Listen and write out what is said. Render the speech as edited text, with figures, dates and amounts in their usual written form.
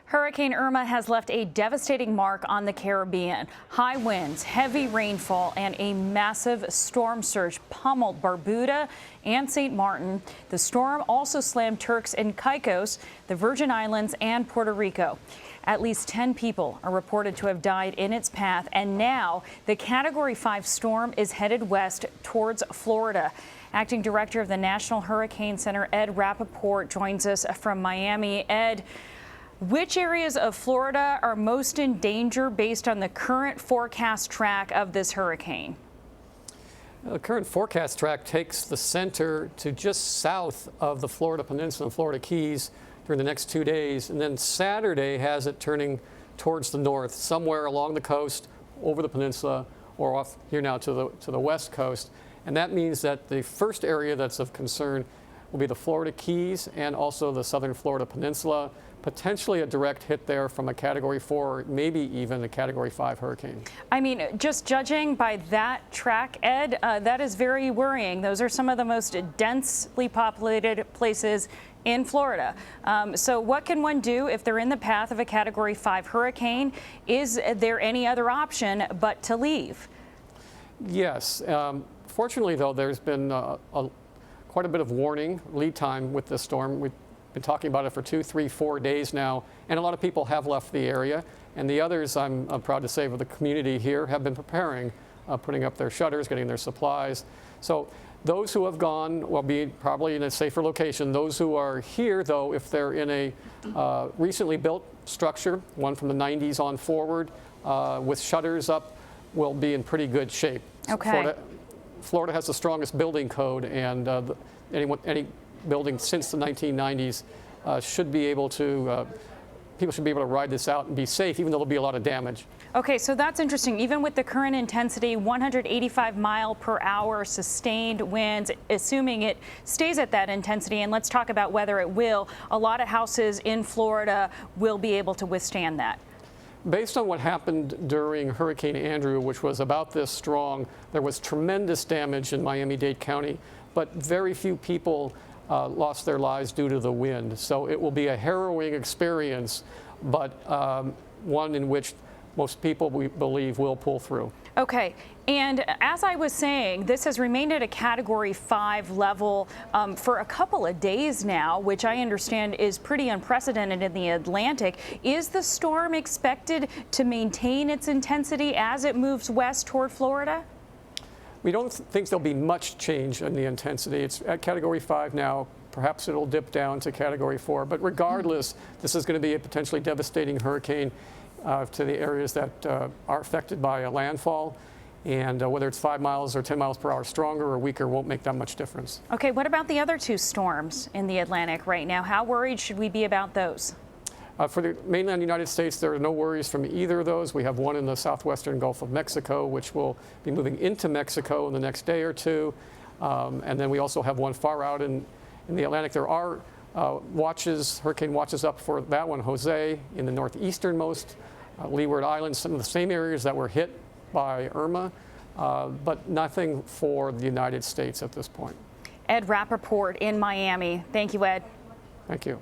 Hurricane Irma has left a devastating mark on the Caribbean. High winds, heavy rainfall, and a massive storm surge pummeled Barbuda and St. Martin. The storm also slammed Turks and Caicos, the Virgin Islands, and Puerto Rico. At least 10 people are reported to have died in its path, and now the Category 5 storm is headed west towards Florida. Acting Director of the National Hurricane Center, Ed Rappaport, joins us from Miami. Ed, which areas of Florida are most in danger based on the current forecast track of this hurricane? The current forecast track takes the center to just south of the Florida Peninsula and Florida Keys during the next 2 days, and then Saturday has it turning towards the north, somewhere along the coast, over the peninsula, or off here now to the west coast. And that means that the first area that's of concern will be the Florida Keys and also the southern Florida Peninsula, potentially a direct hit there from a Category 4, maybe even a Category 5 hurricane. I mean, just judging by that track, Ed, that is very worrying. Those are some of the most densely populated places in Florida. So what can one do if they're in the path of a Category 5 hurricane? Is there any other option but to leave? Yes. Fortunately, though, there's been quite a bit of warning lead time with this storm. We've been talking about it for 2, 3, 4 days now, and a lot of people have left the area. And the others, I'm proud to say, of the community here have been preparing, putting up their shutters, getting their supplies. So those who have gone will be probably in a safer location. Those who are here, though, if they're in a recently built structure, one from the 90s on forward, with shutters up, will be in pretty good shape. Okay. Florida has the strongest building code, and any building since the 1990s should be able to, people should be able to ride this out and be safe, even though there'll be a lot of damage. Okay, so that's interesting. Even with the current intensity, 185 mile per hour sustained winds, assuming it stays at that intensity, and let's talk about whether it will, a lot of houses in Florida will be able to withstand that. Based on what happened during Hurricane Andrew, which was about this strong, there was tremendous damage in Miami-Dade County, but very few people lost their lives due to the wind. So it will be a harrowing experience, but one in which most people, we believe, will pull through. Okay, and as I was saying, this has remained at a Category 5 level for a couple of days now, which I understand is pretty unprecedented in the Atlantic. Is the storm expected to maintain its intensity as it moves west toward Florida? We don't think there'll be much change in the intensity. It's at Category 5 now. Perhaps it'll dip down to Category 4, but regardless, this is going to be a potentially devastating hurricane to the areas that are affected by a landfall, and whether it's 5 miles or 10 miles per hour stronger or weaker won't make that much difference. Okay, what about the other two storms in the Atlantic right now? How worried should we be about those? For the mainland United States, there are no worries from either of those. We have one in the southwestern Gulf of Mexico, which will be moving into Mexico in the next day or two, and then we also have one far out in the Atlantic. There are hurricane watches up for that one, Jose, in the northeasternmost Leeward Islands, some of the same areas that were hit by Irma, but nothing for the United States at this point. Ed Rappaport in Miami. Thank you, Ed. Thank you.